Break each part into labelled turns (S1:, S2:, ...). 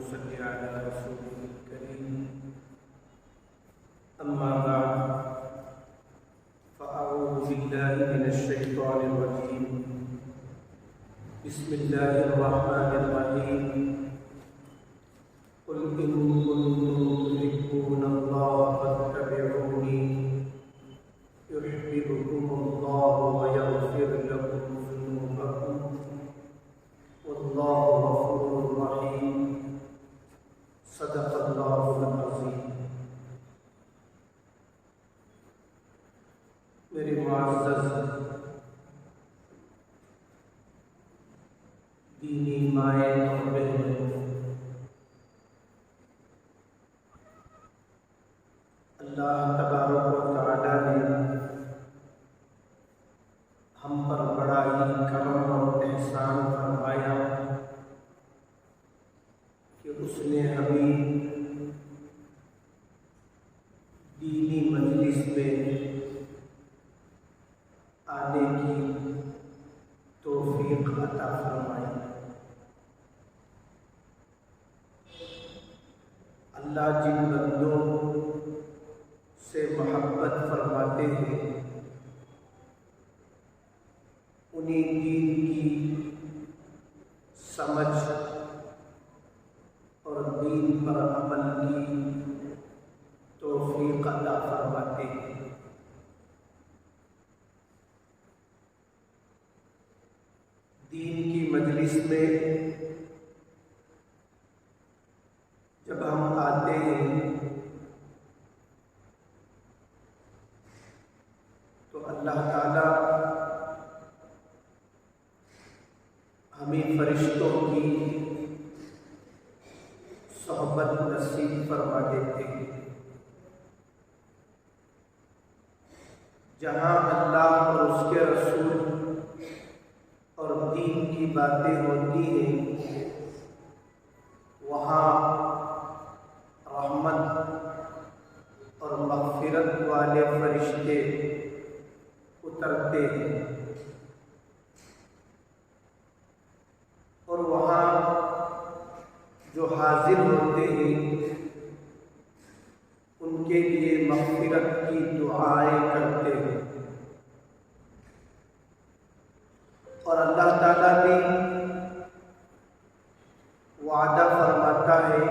S1: صل على رسوله الكريم. أما بعد فأعوذ بالله من الشيطان الرجيم. بسم الله الرحمن الرحيم. قل إن كنتم تحبون الله فاتبعوني يحببكم الله ويغفر لكم ذنوبكم والله غفور رحيم. صدق الله العظيم. میرے معزز دینی مائیں اور بہنوں، اللہ تبارک و تعالی نے ہم پر بڑا ہی کرم اور احسان فرمایا کہ اس نے ہمیں دینی مجلس میں آنے کی توفیق عطا فرمائی. اللہ جن بندوں سے محبت فرماتے ہیں انہیں دین کی سمجھ اور دین پر عمل کی توفیق عطا فرماتے ہیں. دین کی مجلس میں جب ہم آتے ہیں تو اللہ تعالی ہمیں فرشتوں کی صحبت نصیب فرما دیتے ہیں. جہاں اللہ اور اس کے رسول اور دین کی باتیں ہوتی ہیں وہاں رحمت اور مغفرت والے فرشتے اترتے ہیں اور وہاں جو حاضر ہوتے ہیں ان کے لیے مغفرت کی دعائیں کرتے ہیں. اور اللہ تعالیٰ بھی وعدہ فرماتا ہے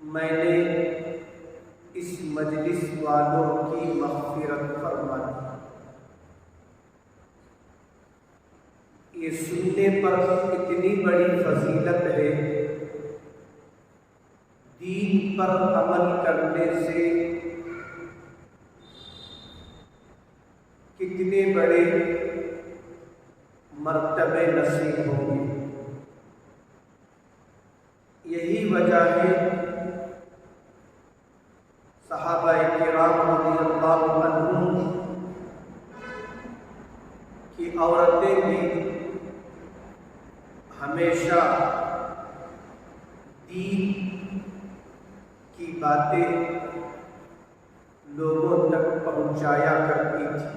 S1: میں نے اس مجلس والوں کی مغفرت فرما دی. یہ سننے پر اتنی بڑی فضیلت ہے. دین پر عمل کرنے سے کتنے بڑے مرتبے نصیب ہوں گے. یہی وجہ ہے صحابہ کرام رضی اللہ عنہم کی عورتیں بھی ہمیشہ دین کی باتیں لوگوں تک پہنچایا کرتی تھی.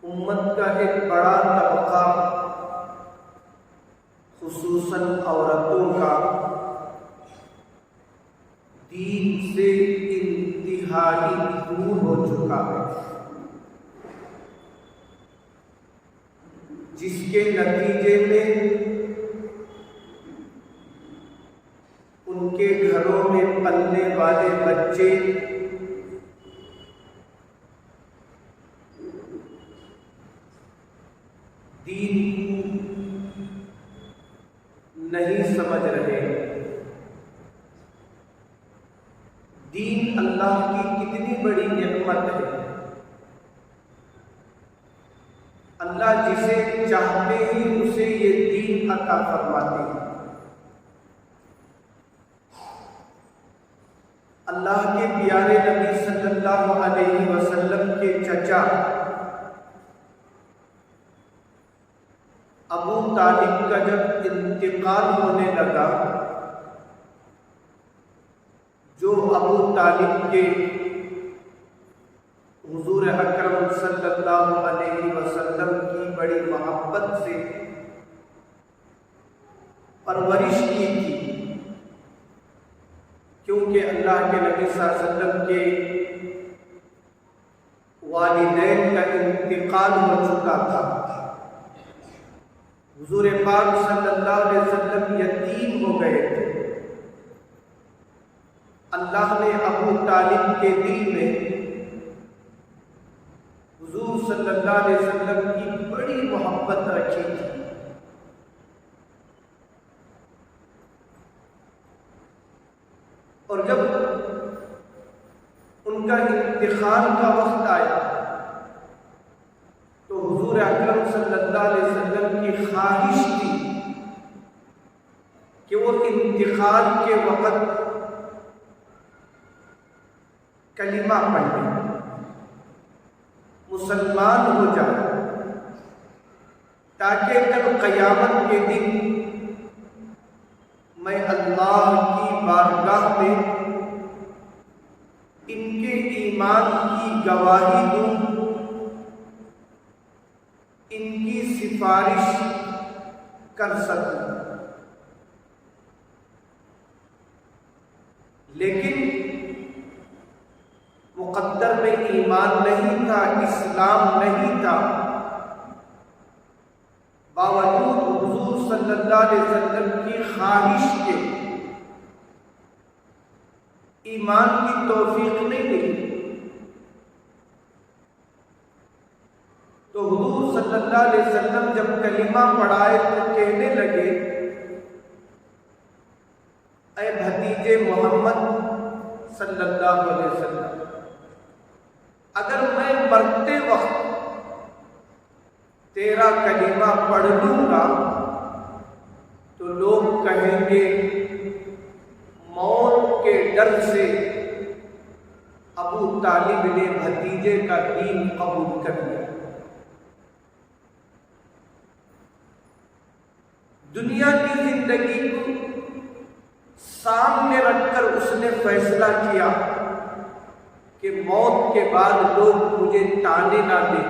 S1: امت کا ایک بڑا طبقہ خصوصاً عورتوں کا دین سے انتہائی دور ہو چکا ہے، جس کے نتیجے میں ان کے گھروں میں پلنے والے بچے دین نہیں سمجھ رہے. دین اللہ کی کتنی بڑی نعمت ہے. اللہ جسے چاہتے ہی اسے یہ دین عطا فرماتے ہیں. اللہ کے پیارے نبی صلی اللہ علیہ وسلم کے چچا ابو طالب کا جب انتقال ہونے لگا، جو ابو طالب کے حضور اکرم صلی اللہ علیہ وسلم کی بڑی محبت سے پرورش کی تھی، کیونکہ اللہ کے نبی صلی اللہ علیہ وسلم کے والدین کا انتقال ہو چکا تھا۔ حضور پاک صلی اللہ علیہ وسلم یتیم ہو گئے تھے۔ اللہ نے ابو طالب کے دل میں حضور صلی اللہ علیہ وسلم کی بڑی محبت رکھی تھی۔ اور جب ان کا انتقال کا وقت آیا تو حضور اکرم صلی اللہ علیہ وسلم کی خواہش تھی کہ وہ انتقال کے وقت کلمہ پڑھ لیں، مسلمان ہو جائے، تاکہ کل قیامت کے دن میں اللہ کی بارگاہ میں ان کے ایمان کی گواہی دوں، ان کی سفارش کر سکوں۔ لیکن مقدر میں ایمان نہیں تھا، اسلام نہیں تھا، باوجود حضور صلی اللہ علیہ وسلم کی خواہش کے ایمان کی توفیق نہیں ملی، تو حضور صلی اللہ علیہ وسلم جب کلمہ پڑھائے تو کہنے لگے، اے بھتیجے محمد صلی اللہ علیہ وسلم، اگر میں مرتے وقت تیرا کلمہ پڑھ لوں گا تو لوگ کہیں گے موت کے ڈر سے ابو طالب نے بھتیجے کا دین قبول کر لیا۔ دنیا کی زندگی کو سامنے رکھ کر اس نے فیصلہ کیا کہ موت کے بعد لوگ مجھے تانے نہ دیں۔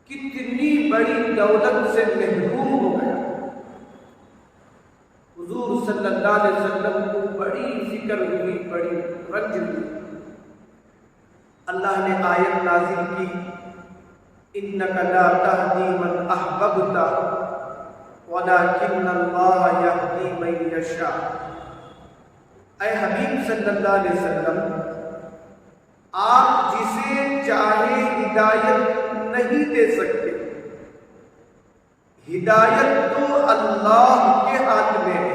S1: کتنی بڑی دولت سے محروم ہو گیا۔ حضور صلی اللہ علیہ وسلم کو بڑی فکر ہوئی، بڑی رنج ہوئی۔ اللہ نے آیت نازل کی، اِنَّكَ لَا تَهْدِي مَنْ أَحْبَبْتَ وَلَكِنَّ اللَّهَ يَهْدِي مَن يَشَاءُ۔ اے حبیب صلی اللہ علیہ وسلم، آپ جسے چاہے ہدایت نہیں دے سکتے، ہدایت تو اللہ کے ہاتھ میں ہے۔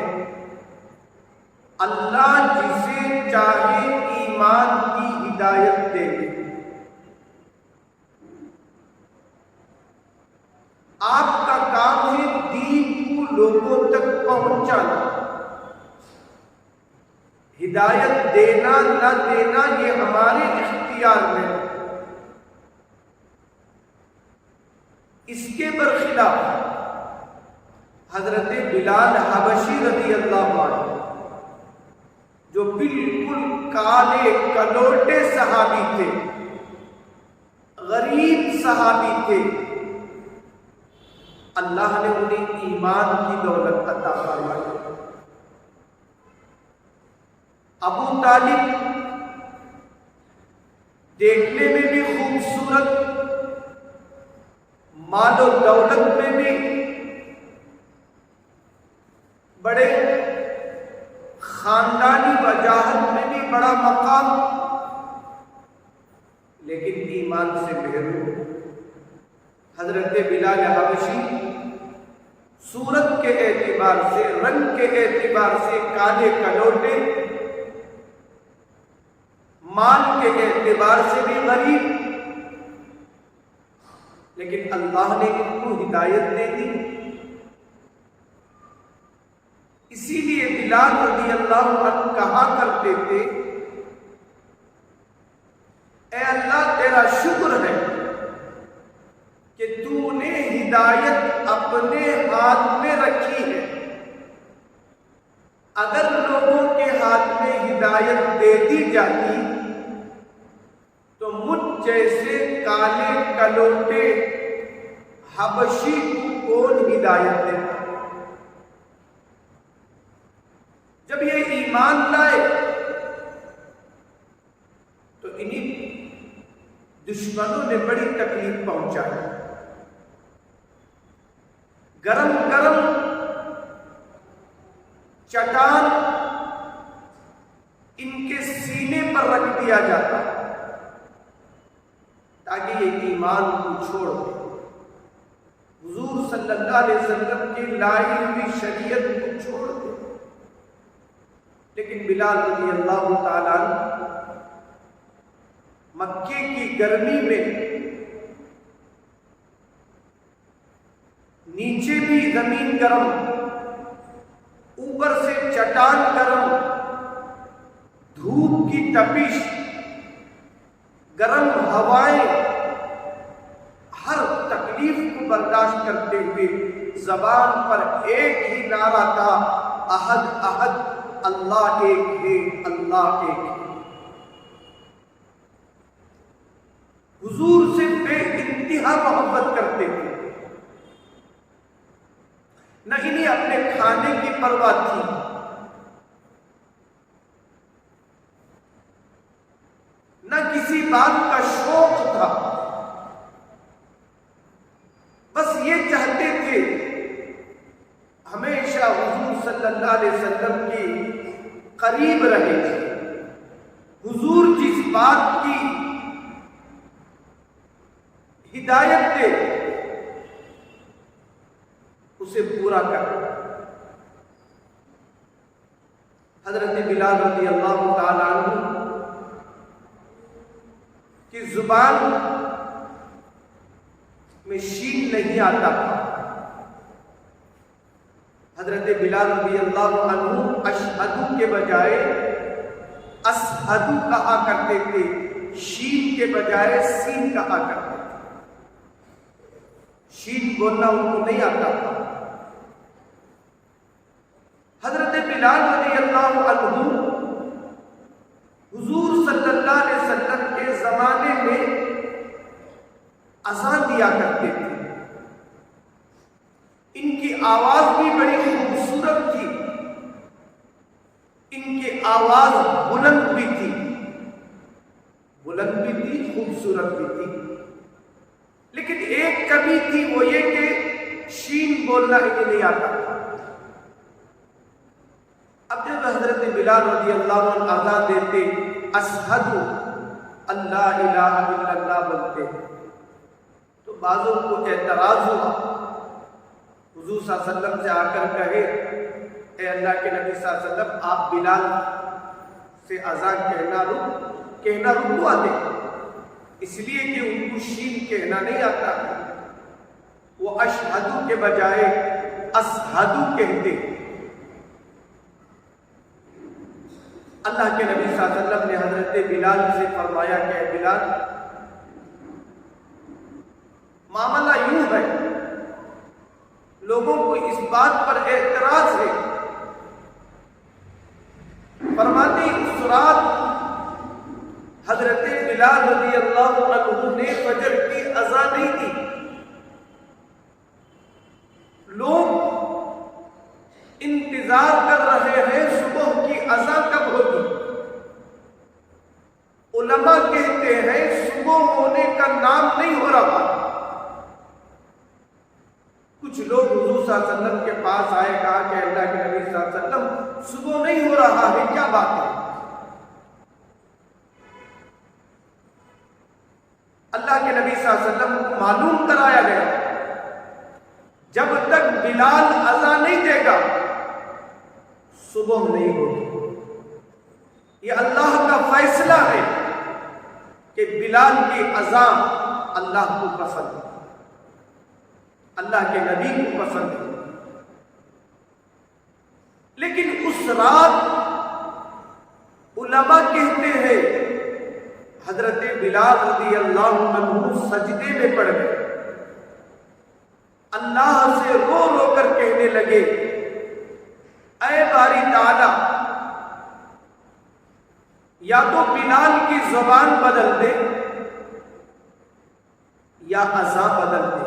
S1: اللہ جسے چاہے ایمان کی ہدایت دے گے۔ آپ کا کام ہے دین کو لوگوں تک پہنچانا، ہدایت دینا نہ دینا یہ ہمارے اختیار میں ہے۔ اس کے برخلاف حضرت بلال حبشی رضی اللہ عنہ، جو بالکل کالے کلوٹے صحابی تھے، غریب صحابی تھے، اللہ نے انہیں ایمان کی دولت عطا فرمائی۔ ابو طالب دیکھنے میں بھی خوبصورت، مال و دولت میں بھی بڑے، خاندانی وجاہت میں بھی بڑا مقام، لیکن ایمان سے محروم۔ حضرت بلال حبشی صورت کے اعتبار سے، رنگ کے اعتبار سے کالے کلوٹے، مال کے اعتبار سے بھی غریب، لیکن اللہ نے ان کو ہدایت دے دی۔ اسی لیے بلال رضی اللہ عنہ کہا کرتے تھے، اے اللہ تیرا شکر ہے کہ تو نے ہدایت اپنے ہاتھ میں رکھی ہے، اگر لوگوں کے ہاتھ میں ہدایت دے دی جاتی تو مجھ جیسے کالے کلوٹے حبشی کو کون ہدایت دیتا۔ دشمنوں نے بڑی تکلیف پہنچائی. گرم گرم چٹان ان کے سینے پر رکھ دیا جاتا تاکہ یہ ایمان کو چھوڑ دے، حضور صلی اللہ علیہ وسلم کی لائی ہوئی شریعت کو چھوڑ دے. لیکن بلال رضی اللہ تعالیٰ عنہ مکے کی گرمی میں نیچے بھی زمین گرم، اوپر سے چٹان گرم، دھوپ کی تپش، گرم ہوائیں، ہر تکلیف کو برداشت کرتے ہوئے زبان پر ایک ہی نعرہ تھا، احد احد، اللہ ایک ہے، اللہ ایک ہے. حضور سے بے انتہا محبت کرتے تھے، نہ انہیں اپنے کھانے کی پرواہ تھی، نہ کسی بات کا شوق تھا. بس یہ چاہتے تھے ہمیشہ حضور صلی اللہ علیہ وسلم کے قریب رہے. حضور جس بات کی ہدایت دے اسے پورا کر. حضرت بلال رضی اللہ تعالیٰ عنہ کی زبان میں شین نہیں آتا تھا. حضرت بلال رضی اللہ عنہ اشہدو کے بجائے اسہدو کہا کرتے تھے، شین کے بجائے سین کہا کرتے تھے. شین بولنا ان کو نہیں آتا تھا. حضرت بلال رضی اللہ عنہ حضور صلی اللہ علیہ وسلم کے زمانے میں اذان دیا کرتے تھے. ان کی آواز بھی بڑی خوبصورت تھی، ان کی آواز بلند بھی تھی، خوبصورت بھی تھی. لیکن ایک کمی تھی، وہ یہ کہ شین بولنا انہیں نہیں آتا تھا. اب جب حضرت بلال رضی اللہ عنہ اذان دیتے، اشہدو اللہ الہ الا اللہ بولتے، تو بعضوں کو اعتراض ہوا. حضور صلی اللہ علیہ وسلم سے آ کر کہے، اے اللہ کے نبی صلی اللہ علیہ وسلم، آپ بلال سے اذان کہنا رکوا دیں، اس لیے کہ ان کو شین کہنا نہیں آتا. وہ اشہدو کے بجائے اسہدو کہتے. اللہ کے نبی صلی اللہ علیہ وسلم نے حضرت بلال سے فرمایا کہ اے بلال، معاملہ یوں ہے، لوگوں کو اس بات پر اعتراض ہے. فرماتے اس رات حضرت بلال رضی اللہ عنہ نے فجر کی اذان نہیں دی. لوگ انتظار کر رہے ہیں صبح کی اذان کب ہوگی. علماء کہتے ہیں صبح ہونے کا نام نہیں ہو رہا. کچھ لوگ حضور صلی اللہ علیہ وسلم کے پاس آئے، کہا کہ اللہ کے نبی صلی اللہ علیہ وسلم صبح نہیں ہو رہا ہے، کیا بات ہے؟ اللہ کے نبی صلی اللہ علیہ وسلم کو معلوم کرایا گیا جب تک بلال اذان نہیں دے گا صبح نہیں ہوگی. یہ اللہ کا فیصلہ ہے کہ بلال کی اذان اللہ کو پسند ہے، اللہ کے نبی کو پسند ہے. لیکن اس رات علماء کہتے ہیں حضرت بلال رضی اللہ عنہ سجدے میں پڑ گئے، اللہ سے رو رو کر کہنے لگے، اے باری تعالی، یا تو بلال کی زبان بدل دے یا اذان بدل دے.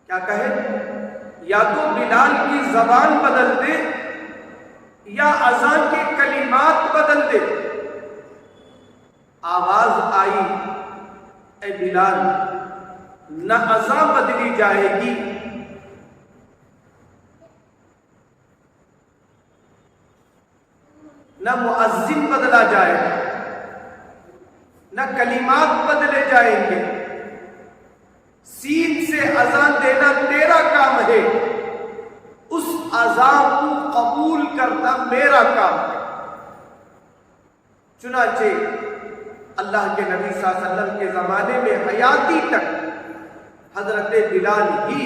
S1: کیا کہے؟ یا تو بلال کی زبان بدل دے یا اذان کے کلمات بدل دے. آواز آئی اے بلال نہ اذان بدلی جائے گی نہ مؤذن بدلا جائے گا، نہ کلمات بدلے جائیں گے، سین سے اذان دینا تیرا کام ہے، اس اذان کو قبول کرنا میرا کام ہے۔ چنانچہ اللہ کے نبی صلی اللہ علیہ وسلم کے زمانے میں حیاتی تک حضرت بلال ہی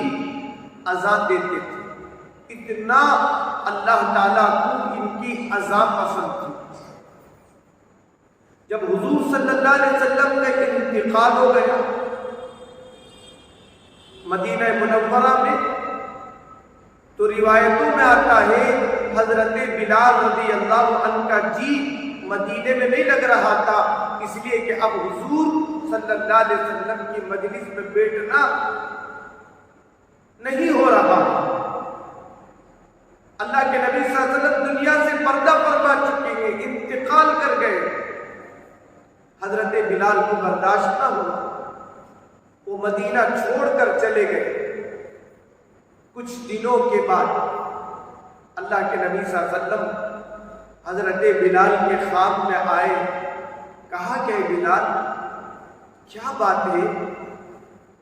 S1: اذان دیتے تھے، اتنا اللہ تعالیٰ کو ان کی اذان پسند تھی۔ جب حضور صلی اللہ علیہ وسلم کا انتقال ہو گیا مدینہ منورہ میں، تو روایتوں میں آتا ہے حضرت بلال رضی اللہ عنہ کا جی مدینے میں نہیں لگ رہا تھا، اس لیے کہ اب حضور صلی اللہ علیہ وسلم کی مجلس میں بیٹھنا نہیں ہو رہا۔ اللہ کے نبی صلی اللہ علیہ وسلم دنیا سے پردہ فرما چکے ہیں، انتقال کر گئے۔ حضرت بلال کو برداشت نہ ہوا، وہ مدینہ چھوڑ کر چلے گئے۔ کچھ دنوں کے بعد اللہ کے نبی صلی اللہ علیہ وسلم حضرت بلال کے خواب میں آئے، کہا کہ بلال کیا بات ہے،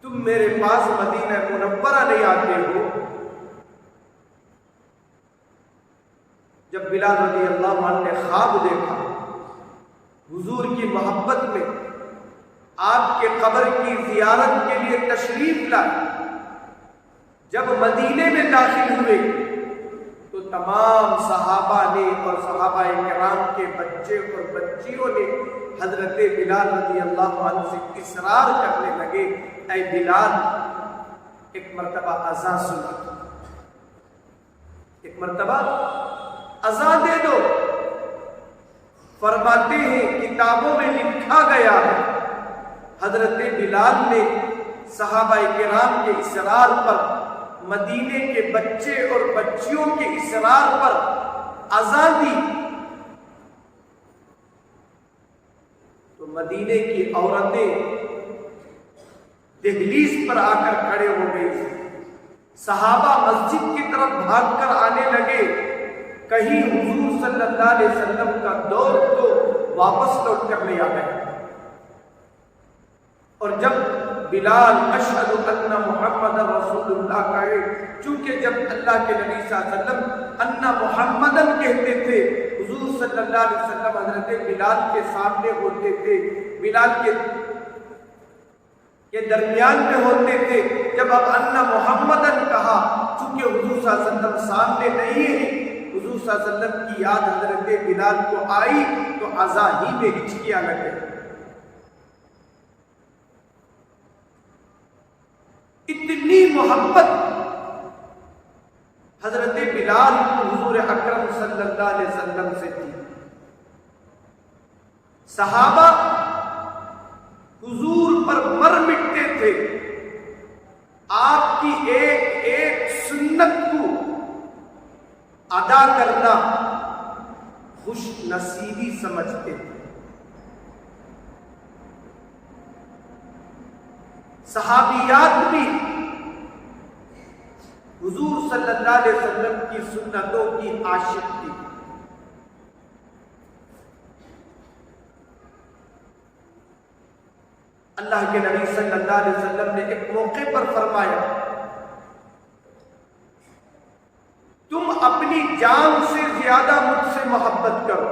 S1: تم میرے پاس مدینہ منورہ نہیں آتے ہو؟ جب بلال رضی اللہ عنہ نے خواب دیکھا، حضور کی محبت میں آپ کے قبر کی زیارت کے لیے تشریف لائے، جب مدینے میں داخل ہوئے تو تمام صحابہ نے اور صحابہ کرام کے بچے اور بچیوں نے حضرت بلال رضی اللہ عنہ سے اصرار کرنے لگے، اے بلال ایک مرتبہ اذان سنا، ایک مرتبہ اذان دے دو۔ فرماتے ہیں کتابوں میں لکھا گیا ہے حضرت بلال نے صحابہ کرام کے اصرار پر، مدینے کے بچے اور بچیوں کے اصرار پر اذان دی، تو مدینے کی عورتیں دہلیز پر آ کر کھڑے ہو گئی، صحابہ مسجد کی طرف بھاگ کر آنے لگے، کہیں حضور صلی اللہ علیہ وسلم کا دور تو واپس لوٹ کر لے آ گئے۔ اور جب بلال اشہد ان محمد رسول اللہ کہے، چونکہ جب اللہ کے نبی صلی اللہ علیہ وسلم ان محمدن کہتے تھے، حضور صلی اللہ علیہ وسلم حضرت بلال کے سامنے ہوتے تھے، بلال کے درمیان میں ہوتے تھے۔ جب اب ان محمدن کہا، چونکہ حضور صلی اللہ علیہ وسلم سامنے نہیں ہے، حضور صلی اللہ علیہ وسلم کی یاد حضرت بلال کو آئی تو اذان ہی میں ہچکیاں لگے۔ اتنی محبت حضرت بلال کو حضور اکرم صلی اللہ علیہ وسلم سے تھی۔ صحابہ حضور پر مر مٹتے تھے، آپ کی ایک ایک سنت کو ادا کرنا خوش نصیبی سمجھتے تھے۔ صحابیات بھی حضور صلی اللہ علیہ وسلم کی سنتوں کی عاشق تھی۔ اللہ کے نبی صلی اللہ علیہ وسلم نے ایک موقع پر فرمایا، تم اپنی جان سے زیادہ مجھ سے محبت کرو۔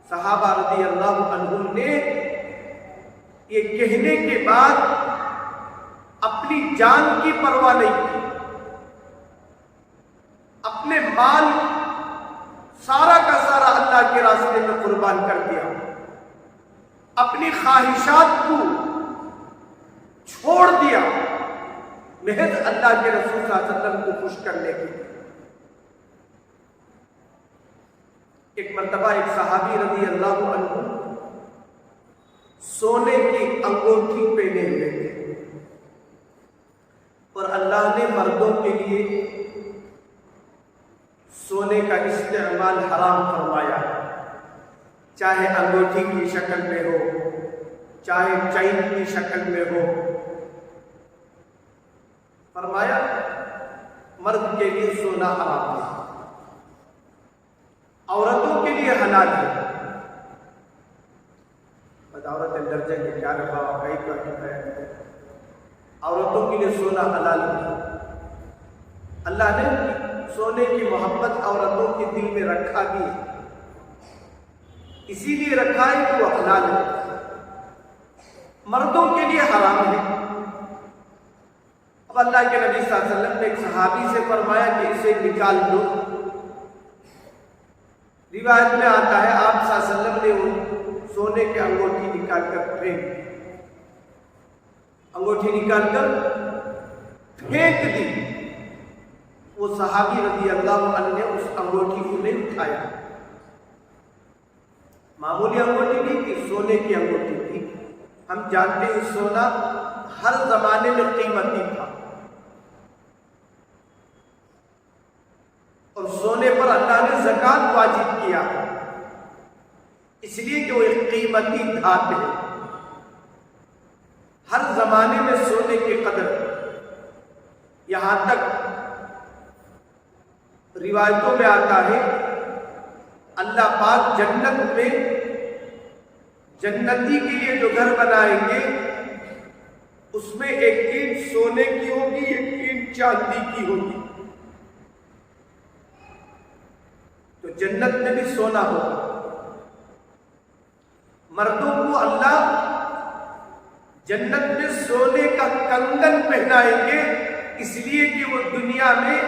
S1: صحابہ رضی اللہ عنہم نے یہ کہنے کے بعد اپنی جان کی پرواہ نہیں کی، اپنے مال سارا کا سارا اللہ کے راستے میں قربان کر دیا، اپنی خواہشات کو چھوڑ دیا، محض اللہ کے رسول صلی اللہ علیہ وسلم کو خوش کرنے کے لیے۔ ایک مرتبہ ایک صحابی رضی اللہ عنہ سونے کی انگوٹھی پہنے ہوئے تھے، اور اللہ نے مردوں کے لیے سونے کا استعمال حرام فرمایا، چاہے انگوٹھی کی شکل میں ہو، چاہے چین کی شکل میں ہو۔ فرمایا مرد کے لیے سونا حرام ہے، عورتوں کے لیے حلال ہے۔ عورت درجہ کے کیا رکھا کئی کا ہے، عورتوں کے لیے سونا حلال ہے۔ اللہ نے سونے کی محبت عورتوں کے دل میں رکھا بھی ہے، اسی لیے رکھا ہے کہ وہ حلال ہے، مردوں کے لیے حرام ہے۔ اب اللہ کے نبی صلی اللہ علیہ وسلم نے ایک صحابی سے فرمایا کہ اسے نکال دو۔ روایت میں آتا ہے آپ صلی اللہ علیہ وسلم نے وہ سونے کی انگوٹھی نکال کر پھینک دی۔ وہ صحابی رضی اللہ عنہ نے اس انگوٹھی کو نہیں اٹھایا، معمولی انگوٹھی نہیں تھی، سونے کی انگوٹھی تھی۔ ہم جانتے ہیں سونا ہر زمانے میں قیمتی تھا، اور سونے پر اللہ نے زکوٰۃ واجب کیا، اس لیے کہ وہ ایک قیمتی دھات ہے۔ ہر زمانے میں سونے کی قدر، یہاں تک روایتوں میں آتا ہے اللہ پاک جنت میں جنتی کے لیے جو گھر بنائیں گے اس میں ایک اینٹ سونے کی ہوگی، ایک اینٹ چاندی کی ہوگی۔ تو جنت میں بھی سونا ہوگا۔ مردوں کو اللہ جنت میں سونے کا کنگن پہنائیں گے، اس لیے کہ وہ دنیا میں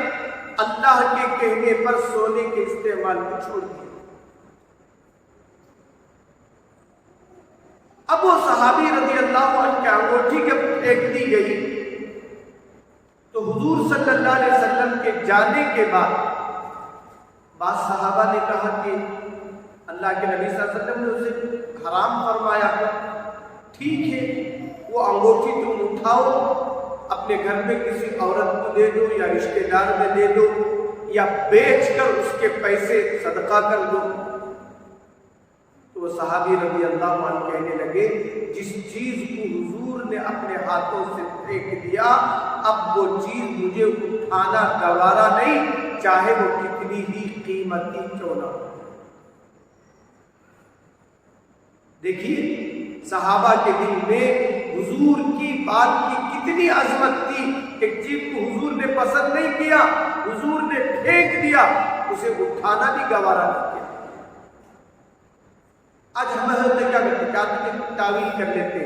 S1: اللہ کے کہنے پر سونے کے استعمال کو چھوڑ دیا۔ اب وہ صحابی رضی اللہ عنہ کی انگوٹھی جب پھینک دی گئی تو حضور صلی اللہ علیہ وسلم کے جانے کے بعد بعض صحابہ نے کہا کہ اللہ کے نبی صلی اللہ علیہ وسلم نے اسے حرام فرمایا ہے، ٹھیک ہے وہ انگوٹھی تم اٹھاؤ، اپنے گھر میں کسی عورت کو دے دو یا رشتہ دار میں دے دو یا بیچ کر اس کے پیسے صدقہ کر دو۔ تو وہ صحابی رضی اللہ عنہ کہنے لگے جس چیز کو حضور نے اپنے ہاتھوں سے پھینک دیا اب وہ چیز مجھے اٹھانا گوارا نہیں، چاہے وہ کتنی ہی قیمتی کیوں نہ ہو۔ دیکھیے صحابہ کے دل میں حضور کی بات کی کتنی عظمت تھی، ایک چیز کو حضور نے پسند نہیں کیا، حضور نے پھینک دیا، اسے اٹھانا بھی گوارا نہیں کیا۔ آج ہم حضرت کیا کرتے ہیں، تعویل کر لیتے،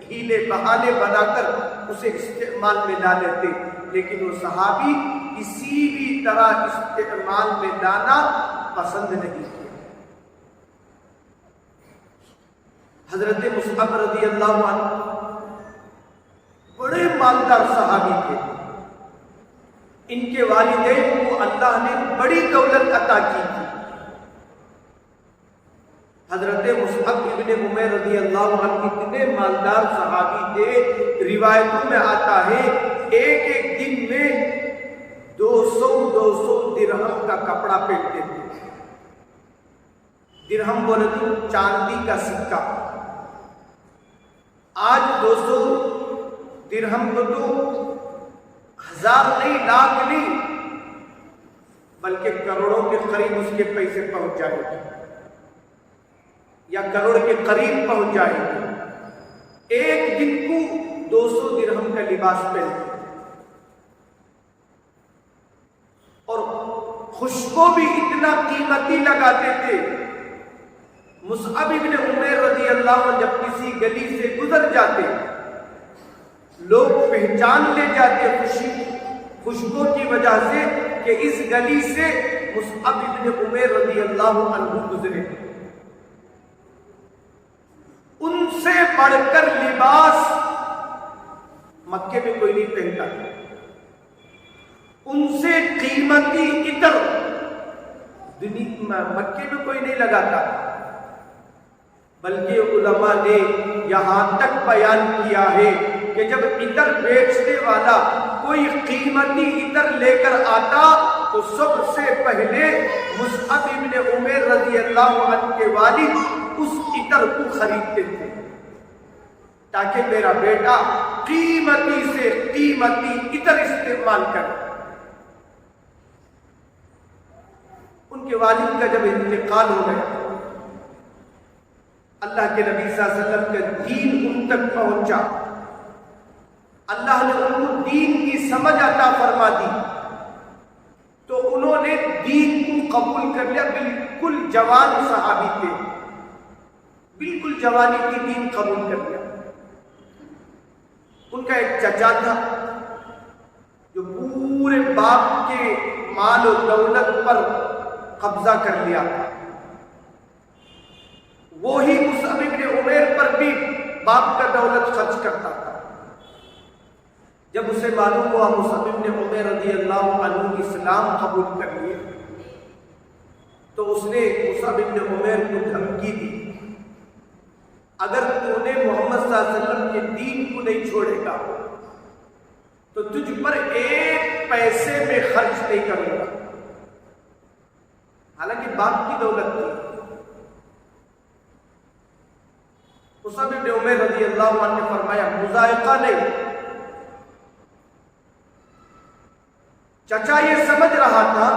S1: ہیلے بہانے بنا کر اسے استعمال میں لا لیتے، لیکن وہ صحابی کسی بھی طرح استعمال میں لانا پسند نہیں کیا۔ حضرت مصعب رضی اللہ عنہ بڑے مالدار صحابی تھے، ان کے والدین کو اللہ نے بڑی دولت عطا کی تھی۔ حضرت مصعب ابن عمیر رضی اللہ عنہ اتنے مالدار صحابی تھے، روایتوں میں آتا ہے ایک ایک دن میں 200 درہم کا کپڑا پہنتے تھے۔ درہم بولے تو چاندی کا سکہ، آج 200 درہم کو تو 1000 نہیں، لاکھ نہیں، بلکہ کروڑوں کے قریب اس کے پیسے پہنچ جائیں گے یا کروڑ کے قریب پہنچ جائیں گے۔ ایک دن کو 200 درہم کا لباس پہنتے اور خوشبو بھی اتنا قیمتی لگاتے تھے۔ مصعب ابن عمیر رضی اللہ عنہ جب کسی گلی سے گزر جاتے لوگ پہچان لے جاتے خوشبو کی وجہ سے کہ اس گلی سے مصعب ابن عمیر رضی اللہ عنہ گزرے۔ ان سے بڑھ کر لباس مکے میں کوئی نہیں پہنتا تھا، ان سے قیمتی عطر مکے میں کوئی نہیں لگاتا، بلکہ علماء نے یہاں تک بیان کیا ہے کہ جب عطر بیچنے والا کوئی قیمتی عطر لے کر آتا تو سب سے پہلے مصعب ابن عمیر رضی اللہ عنہ کے والد اس عطر کو خریدتے تھے تاکہ میرا بیٹا قیمتی سے قیمتی عطر استعمال کرے۔ ان کے والد کا جب انتقال ہو گیا، اللہ کے نبی صلی اللہ علیہ وسلم کا دین ان تک پہنچا، اللہ نے ان کو دین کی سمجھ عطا فرما دی، تو انہوں نے دین کو قبول کر لیا۔ بالکل جوان صحابی تھے، بالکل جوانی کی دین قبول کر لیا۔ ان کا ایک چچا تھا جو پورے باپ کے مال و دولت پر قبضہ کر لیا تھا، وہی مصعب بن عمیر پر بھی باپ کا دولت خرچ کرتا تھا۔ جب اسے معلوم ہوا مصعب بن عمیر رضی اللہ عنہ اسلام قبول کر لیے، تو اس نے مصعب بن عمیر کو دھمکی دی، اگر تو نے محمد صلی اللہ علیہ وسلم کے دین کو نہیں چھوڑے گا تو تجھ پر ایک پیسے میں خرچ نہیں کروں گا۔ حالانکہ باپ کی دولت تھی۔ مصعب بن عمیر رضی اللہ عنہ نے فرمایا مذائقہ نہیں۔ چچا یہ سمجھ رہا تھا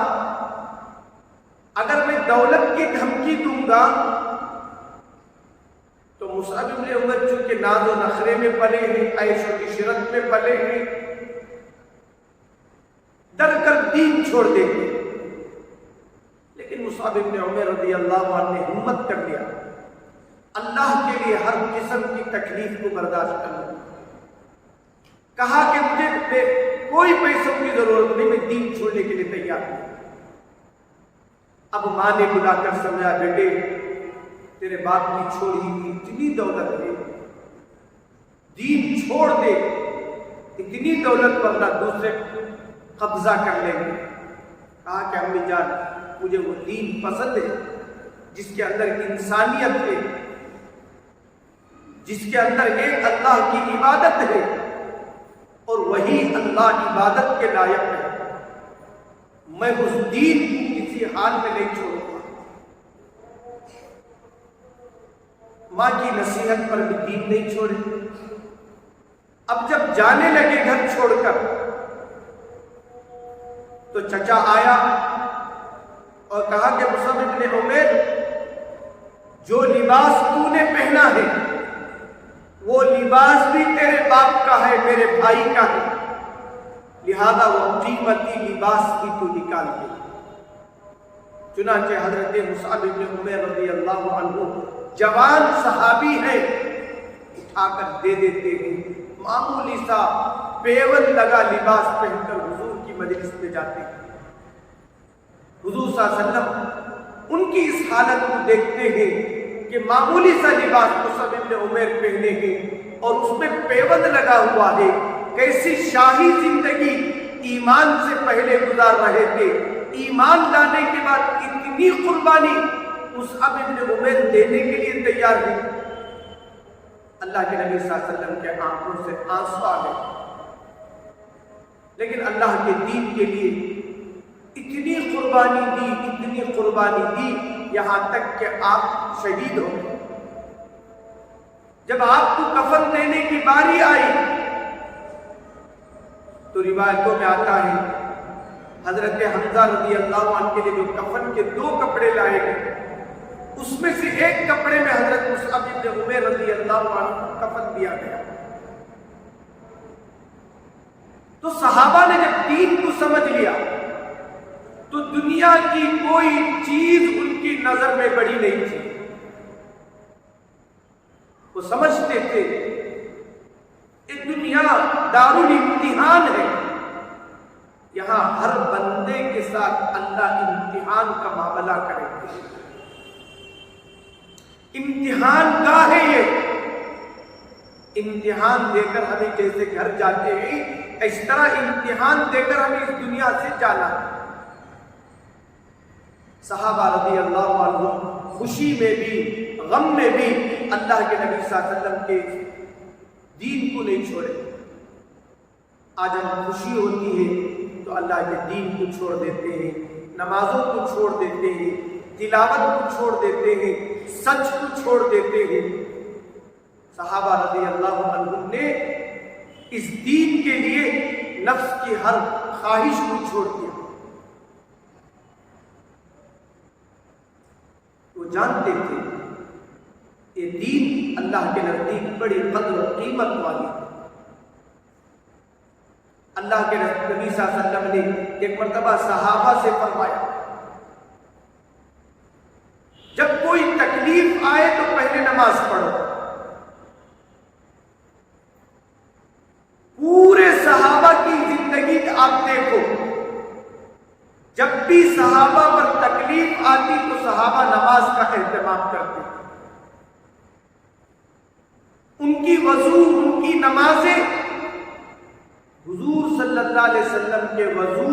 S1: اگر میں دولت کی دھمکی دوں گا تو مصعب بن عمیر چونکہ ناز و نخرے میں پلے ہیں، عیش و عشرت میں پلے ہیں، ڈر کر دین چھوڑ دیں گے۔ لیکن مصعب بن عمیر رضی اللہ عنہ نے ہمت کر لیا، اللہ کے لیے ہر قسم کی تکلیف کو برداشت کرنا۔ کہا کہ مجھے کوئی پیسوں کی ضرورت نہیں، میں دین چھوڑنے کے لیے تیار ہوں۔ اب ماں نے بلا کر سمجھا، بیٹے تیرے باپ کی چھوڑی ہوئی اتنی دولت ہے، دین چھوڑ دے، اتنی دولت ورنہ دوسرے قبضہ کر لیں گے۔ کہا کہ امی جان مجھے وہ دین پسند ہے جس کے اندر انسانیت ہے، جس کے اندر ایک اللہ کی عبادت ہے اور وہی اللہ عبادت کے لائق ہے، میں اس دین کو کسی حال میں نہیں چھوڑوں گا۔ ماں کی نصیحت پر بھی دین نہیں چھوڑے۔ اب جب جانے لگے گھر چھوڑ کر تو چچا آیا اور کہا کہ مصعب بن عمیر جو لباس تو نے پہنا ہے وہ لباس بھی تیرے باپ کا ہے، میرے بھائی کا ہے، لہذا وہ قیمتی لباس بھی تو نکال دے۔ چنانچہ حضرت مصعب بن عمیر رضی اللہ عنہ جوان صحابی ہیں، اٹھا کر دے دیتے ہیں، معمولی سا پیون لگا لباس پہن کر حضور کی مجلس میں جاتے ہیں۔ حضور صلی اللہ علیہ وسلم ان کی اس حالت کو دیکھتے ہیں کہ معمولی سا لباس مصعب بن عمیر پہنے ہیں اور اس میں پیوند لگا ہوا ہے، کیسی شاہی زندگی ایمان سے پہلے گزار رہے تھے، ایمان لانے کے بعد اتنی قربانی مصعب بن عمیر دینے کے لیے تیار ہیں۔ اللہ کے نبی صلی اللہ علیہ وسلم کے آنکھوں سے آنسو آ گئے، لیکن اللہ کے دین کے لیے اتنی قربانی دی، اتنی قربانی دی، یہاں تک کہ آپ شہید ہو گئے۔ جب آپ کو کفن دینے کی باری آئی تو روایتوں میں آتا ہے حضرت حمزہ رضی اللہ عنہ کے لیے جو کفن کے 2 کپڑے لائے گئے، اس میں سے ایک کپڑے میں حضرت مصعب بن عمیر رضی اللہ عنہ کو کفن دیا گیا۔ تو صحابہ نے جب دین کو سمجھ لیا تو دنیا کی کوئی چیز ان کی نظر میں بڑی نہیں تھی۔ وہ سمجھتے تھے یہ دنیا دارالامتحان ہے، یہاں ہر بندے کے ساتھ اللہ امتحان کا معاملہ کرے گا، امتحان گاہ ہے یہ، امتحان دے کر ہمیں جیسے گھر جاتے ہیں اس طرح امتحان دے کر ہمیں اس دنیا سے جانا ہے۔ صحابہ رضی اللہ عنہ خوشی میں بھی غم میں بھی اللہ کے نبی صلی اللہ علیہ وسلم کے دین کو نہیں چھوڑے۔ آج ہم خوشی ہوتی ہے تو اللہ کے دین کو چھوڑ دیتے ہیں، نمازوں کو چھوڑ دیتے ہیں، تلاوت کو چھوڑ دیتے ہیں، سچ کو چھوڑ دیتے ہیں۔ صحابہ رضی اللہ عنہم نے اس دین کے لیے نفس کی ہر خواہش کو چھوڑ دیا۔ وہ جانتے تھے یہ دین اللہ کے نزدیک بڑی قدر و قیمت والی ہے۔ اللہ کے نبی صلی اللہ علیہ وسلم نے ایک مرتبہ صحابہ سے فرمایا، جب کوئی تکلیف آئے تو پہلے نماز پڑھو۔ پورے صحابہ کی زندگی آپ دیکھو، جب بھی صحابہ پر تکلیف آتی تو صحابہ نماز کا اہتمام کرتے، ان کی وضو، ان کی نمازیں حضور صلی اللہ علیہ وسلم کے وضو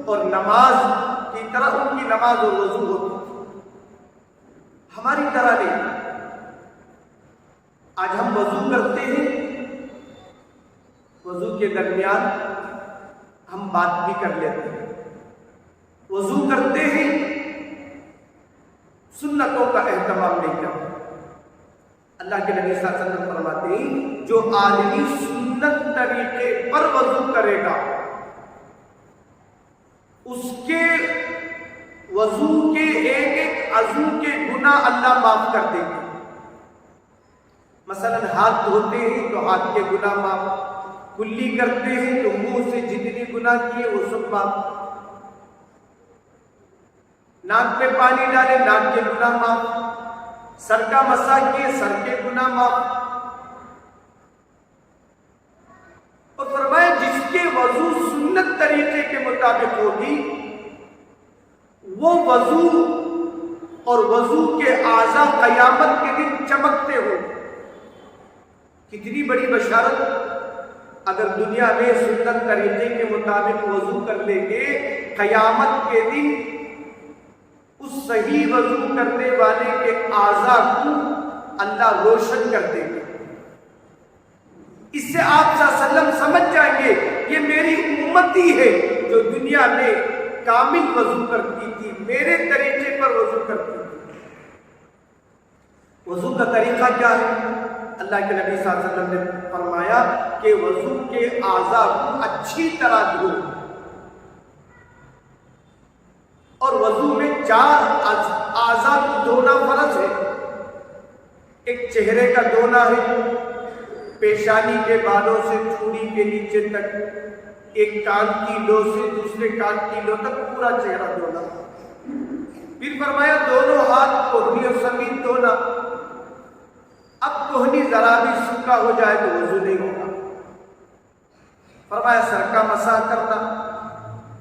S1: اور نماز کی طرح ان کی نماز اور وضو ہوتی تھی، ہماری طرح نہیں۔ آج ہم وضو کرتے ہیں، وضو کے درمیان ہم بات بھی کر لیتے ہیں، وضو کرتے ہیں، سنتوں کا اہتمام نہیں کرتے۔ اللہ کے نبی صلی اللہ علیہ وسلم فرماتے ہیں جو آدمی سنت طریقے پر وضو کرے گا اس کے وضو کے ایک ایک عضو کے گناہ اللہ معاف کر دے گا۔ مثلا ہاتھ دھوتے ہیں تو ہاتھ کے گناہ معاف، کلی کرتے ہیں تو منہ سے جتنی گناہ کیے وہ سب معاف، ناک پہ پانی ڈالے ناک کے گناہ معاف، سر کا مسح کیے سر کے گناہ معاف۔ اور فرمایا جس کے وضو سنت طریقے کے مطابق ہوگی وہ وضو اور وضو کے اعضاء قیامت کے دن چمکتے ہو۔ کتنی بڑی بشارت، اگر دنیا میں سنت طریقے کے مطابق وضو کر لیں گے، قیامت کے دن اس صحیح وضو کرنے والے کے اعضاء کو اللہ روشن کر دے گا۔ اس سے آپ صلی اللہ علیہ وسلم سمجھ جائیں گے یہ میری امتی ہے جو دنیا میں کامل وضو کرتی تھی، میرے طریقے پر وضو کرتی تھی۔ وضو کا طریقہ کیا ہے؟ اللہ کے نبی صلی اللہ علیہ وسلم نے فرمایا کہ وضو کے اعضاء کو اچھی طرح دھو، اور وضو میں 4 اعضاء کو دھونا فرض ہے۔ ایک چہرے کا دھونا ہے، پیشانی کے بالوں سے چوڑی کے نیچے تک، ایک کان کی لو سے دوسرے کان کی لو تک پورا چہرہ دھونا۔ پھر فرمایا دونوں ہاتھ کوہنی اور سمیت دھونا۔ اب کوہنی ذرا بھی سوکھا ہو جائے تو وضو نہیں ہوگا۔ فرمایا سر کا مسح کرنا،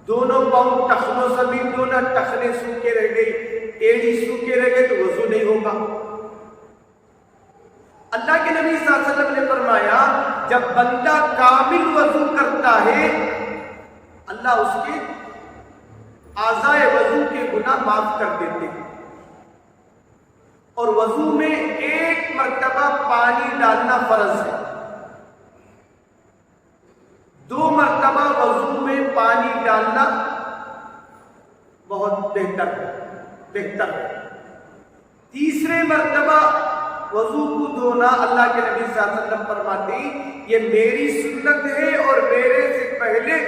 S1: دونوں پاؤں ٹخنوں سمیت دھونا، ٹخنے سوکھے رہ گئی، ایڑی سوکھے رہ گئے تو وضو نہیں ہوگا۔ اللہ کے نبی صلی اللہ علیہ وسلم نے فرمایا جب بندہ کامل وضو کرتا ہے اللہ اس کے اعضاء وضو کے گناہ معاف کر دیتے ہیں۔ اور وضو میں 1 مرتبہ پانی ڈالنا فرض ہے، 2 مرتبہ وضو میں پانی ڈالنا بہت بہتر ہے، تیسرے مرتبہ وضو کو دھونا اللہ کے نبی صلی اللہ علیہ وسلم فرماتے ہیں یہ میری سنت ہے اور میرے سے پہلے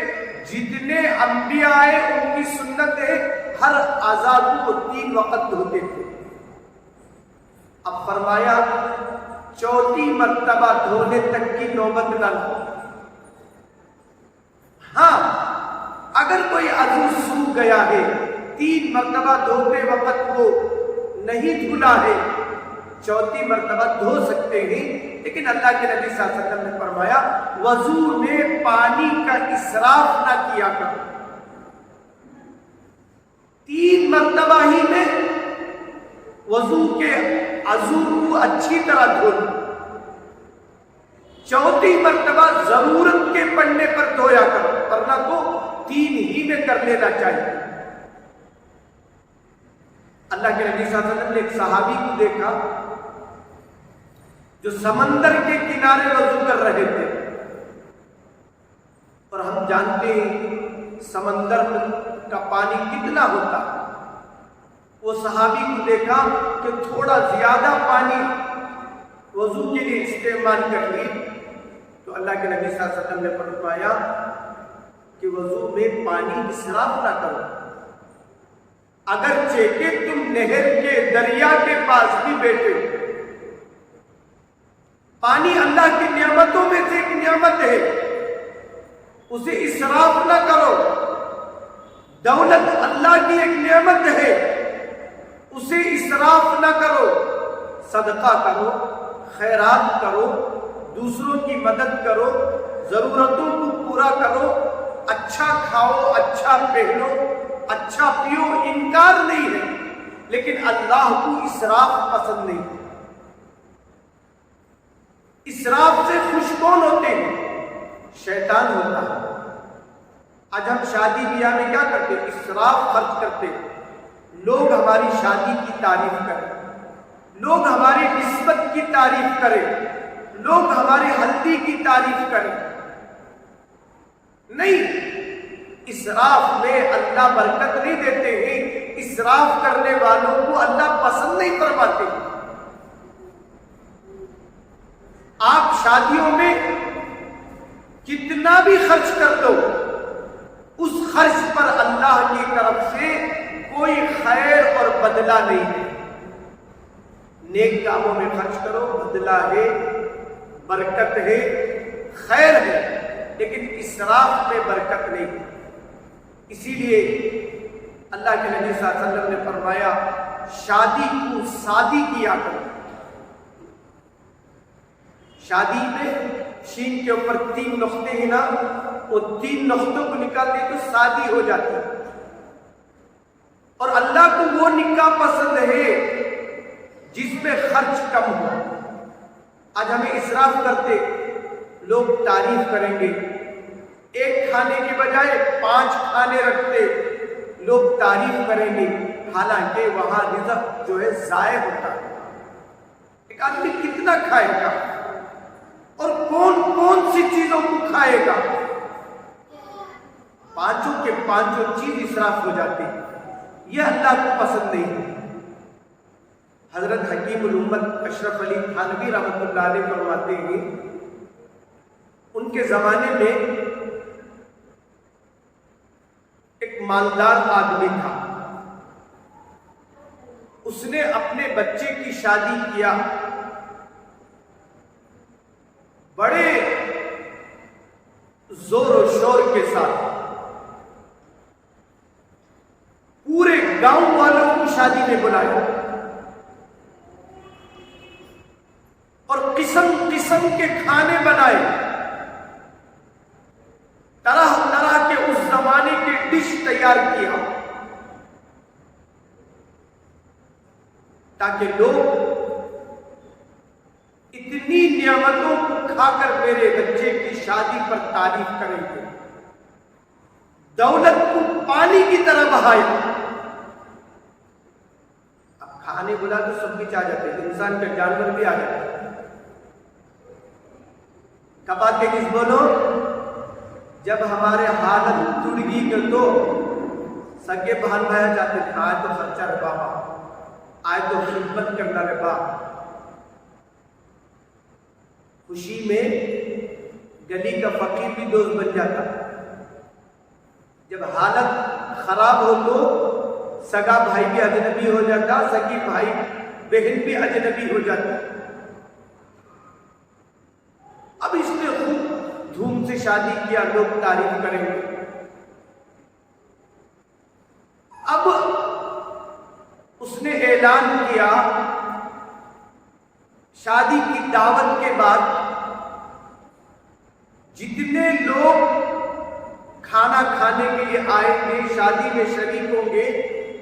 S1: جتنے انبیاء آئے ان کی سنت ہے، ہر اعضاء کو 3 وقت دھوتے تھے۔ اب فرمایا 4تھی مرتبہ دھونے تک کی نوبت نہ لو۔ ہاں اگر کوئی عضو سوکھ گیا ہے 3 مرتبہ دھوتے وقت وہ نہیں دھلا ہے 4تھی مرتبہ دھو سکتے ہیں، لیکن اللہ کے نبی صلی اللہ علیہ وسلم نے فرمایا وضو میں پانی کا اسراف نہ کیا کرو، 3 مرتبہ ہی میں وضو کے عضو کو اچھی طرح دھو لو، 4تھی مرتبہ ضرورت کے پڑنے پر دھویا کرو، ورنہ تو 3 ہی میں کر لینا چاہیے۔ اللہ کے نبی صلی اللہ علیہ وسلم نے ایک صحابی کو دیکھا جو سمندر کے کنارے وضو کر رہے تھے، اور ہم جانتے ہیں سمندر کا پانی کتنا ہوتا ہے، وہ صحابی کو دیکھا کہ تھوڑا زیادہ پانی وضو کے لیے استعمال کر لی، تو اللہ کے نبی صلی اللہ علیہ وسلم نے فرمایا کہ وضو میں پانی اسراف نہ کرو، اگرچہ کہ تم نہر کے دریا کے پاس بھی بیٹھے ہو۔ پانی اللہ کی نعمتوں میں سے ایک نعمت ہے، اسے اسراف نہ کرو۔ دولت اللہ کی ایک نعمت ہے، اسے اسراف نہ کرو۔ صدقہ کرو، خیرات کرو، دوسروں کی مدد کرو، ضرورتوں کو پورا کرو، اچھا کھاؤ، اچھا پہنو، اچھا پیو، انکار نہیں ہے، لیکن اللہ کو اسراف پسند نہیں۔ اسراف سے خوش کون ہوتے ہیں؟ شیطان ہوتا ہے۔ آج ہم شادی بیاہ میں کیا کرتے ہیں؟ اسراف خرچ کرتے ہیں۔ لوگ ہماری شادی کی تعریف کریں، لوگ ہماری نسبت کی تعریف کریں، لوگ ہماری ہلدی کی تعریف کریں۔ نہیں، اسراف میں اللہ برکت نہیں دیتے ہیں، اسراف کرنے والوں کو اللہ پسند نہیں فرماتے۔ آپ شادیوں میں کتنا بھی خرچ کر دو، اس خرچ پر اللہ کی طرف سے کوئی خیر اور بدلہ نہیں ہے۔ نیک کاموں میں خرچ کرو، بدلہ ہے، برکت ہے، خیر ہے، لیکن اسراف میں برکت نہیں ہے۔ اسی لیے اللہ کے نبی صلی اللہ علیہ وسلم نے فرمایا شادی کو سادی کیا کرو۔ شادی میں شین کے اوپر 3 نقطے ہیں نا، وہ 3 نقطوں کو نکال دے تو شادی ہو جاتی ہے۔ اور اللہ کو وہ نکاح پسند ہے جس میں خرچ کم ہو۔ آج ہمیں اسراف کرتے لوگ تعریف کریں گے، ایک کھانے کے بجائے 5 کھانے رکھتے لوگ تعریف کریں گے، حالانکہ وہاں رزق جو ہے ضائع ہوتا ہے۔ ایک آدمی کتنا کھائے گا اور کون کون سی چیزوں کو کھائے گا؟ 5 کے 5 چیز اسراف ہو جاتی، یہ اللہ کو پسند نہیں ہے۔ حضرت حکیم الامت اشرف علی تھانوی رحمۃ اللہ علیہ فرماتے ہیں، ان کے زمانے میں ایک مالدار آدمی تھا، اس نے اپنے بچے کی شادی کیا، بڑے زور و شور کے ساتھ، پورے گاؤں والوں کو شادی میں بلایا اور قسم قسم کے کھانے بنائے، طرح طرح کے اس زمانے کے ڈش تیار کیا، تاکہ لوگ اتنی نعمتوں کو کھا کر میرے بچے کی شادی پر تعریف کریں گے۔ دولت کو پانی کی طرح بہایا۔ اب کھانے بلا تو سب بھی آ جاتے ہیں، انسان کا جانور بھی آ جاتا ہے۔ کب آتے کس بولو؟ جب ہمارے حالت ٹوٹگی کے تو سگے بہن بھایا جاتے تھے، آئے تو خرچہ رے بابا، آئے تو خدمت کرنا رے باپ۔ خوشی میں گلی کا فقیر بھی دوست بن جاتا، جب حالت خراب ہو تو سگا بھائی بھی اجنبی ہو جاتا، سگی بھائی بہن بھی اجنبی ہو جاتا۔ اب اس نے خوب دھوم سے شادی کیا، لوگ تعریف کریں گے۔ اب اس نے اعلان کیا شادی کی دعوت کے بعد جتنے لوگ کھانا کھانے کے لیے آئیں گے، شادی میں شریک ہوں گے،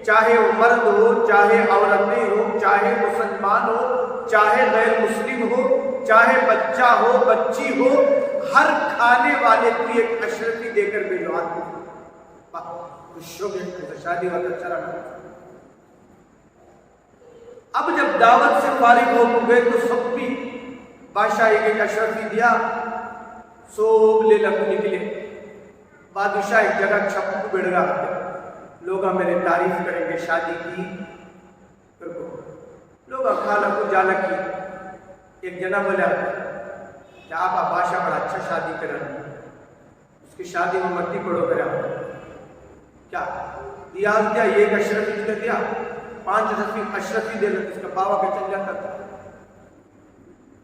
S1: چاہے وہ مرد ہو، چاہے عورتیں ہو، چاہے مسلمان ہو، چاہے غیر مسلم ہو، چاہے بچہ ہو، بچی ہو، ہر کھانے والے کو ایک اشرفی دے کر بھیجو۔ خوش ہو گئے، شادی والا چلا گیا۔ اب جب دعوت سے فارغ ہو گئے تو سب بھی بادشاہ ایک اشرفی دیا، سب لے لگ نکلے۔ بادشاہ ایک جگہ چھپ کو بیٹھ گیا، لوگ میرے تعریف کریں گے، شادی کی لوگ خالہ کو جانا کی ایک جنا بولا کہ آپ بادشاہ بڑا اچھا شادی کرا اس کی شادی میں مٹی پڑو کرا کیا دیا کیا ایک اشرفی نے دیا 5 اشرفی دے لو اس کا باوا کا چل جاتا تھا.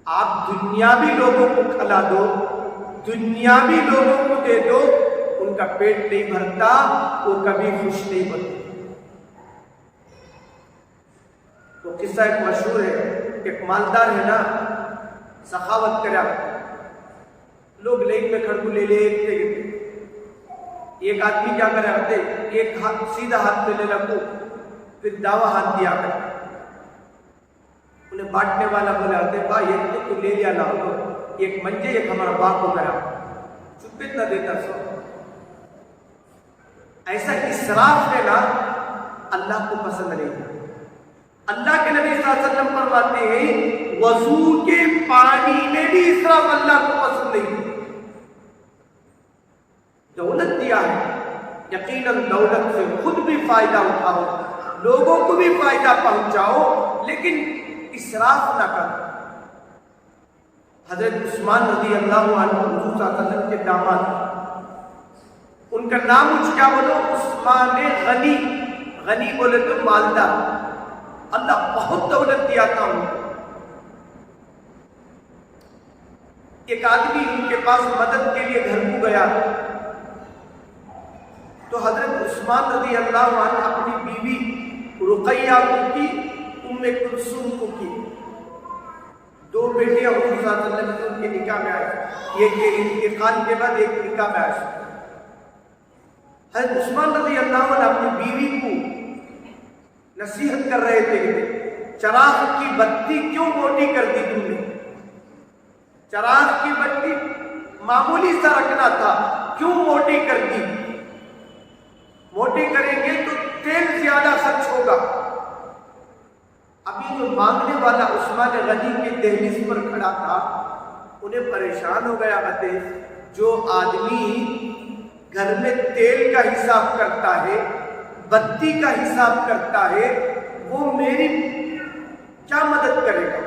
S1: آپ دنیاوی لوگوں کو کھلا دو دنیاوی لوگوں کو دے دو ان کا پیٹ نہیں بھرتا وہ کبھی خوش نہیں بنتے. تو قصہ ایک مشہور ہے ایک مالدار ہے نا سخاوت کرا لوگ لیک میں کھڑکو لے لیتے ایک آدمی کیا کرا کرتے ایک ہاتھ سیدھا ہاتھ میں لے رکھو پھر داوا ہاتھ دیا کرتے انہیں بانٹنے والا بولا ہوتے با یہ تو لے لیا نہ ہو ایک منجے ایک ہمارا باپ ہو گیا چپ اتنا دیتا سو. ایسا اسراف ہے نا اللہ کو پسند نہیں. اللہ کے نبی صلی اللہ علیہ وسلم فرماتے ہیں وضو کے پانی میں بھی اسراف اللہ کو پسند نہیں. دولت دیا ہے یقیناً دولت سے خود بھی فائدہ اٹھاؤ لوگوں کو بھی فائدہ پہنچاؤ لیکن اسراف نہ کر. حضرت عثمان رضی اللہ عنہ حضور صلی اللہ علیہ وسلم کے داماد ان کا نام مجھ کیا بولو عثمان غنی. غنی بولے تو مالدار. اللہ بہت دولت دیا تھا ان کو. ایک آدمی ان کے پاس مدد کے لیے گھر کو گیا تو حضرت عثمان رضی اللہ عنہ اپنی بیوی رقیہ کو کی ام کلثوم کو کی. 2 بیٹیاں حضور صلی اللہ علیہ وسلم کے نکاح میں آئے ایک کے انتقال کے بعد ایک نکاح میں آئے. حضرت عثمان رضی اللہ عنہ اپنی بیوی کو نصیحت کر رہے تھے چراغ کی بتی کیوں موٹی کر دی تم نے. چراغ کی بتی معمولی سا رکھنا تھا کیوں موٹی کر دی. موٹی کریں گے تو تیل زیادہ خرچ ہوگا. ابھی جو مانگنے والا عثمان غنی کے دہلیز پر کھڑا تھا انہیں پریشان ہو گیا کہتے جو آدمی گھر میں تیل کا حساب کرتا ہے بتی کا حساب کرتا ہے وہ میری کیا مدد کرے گا.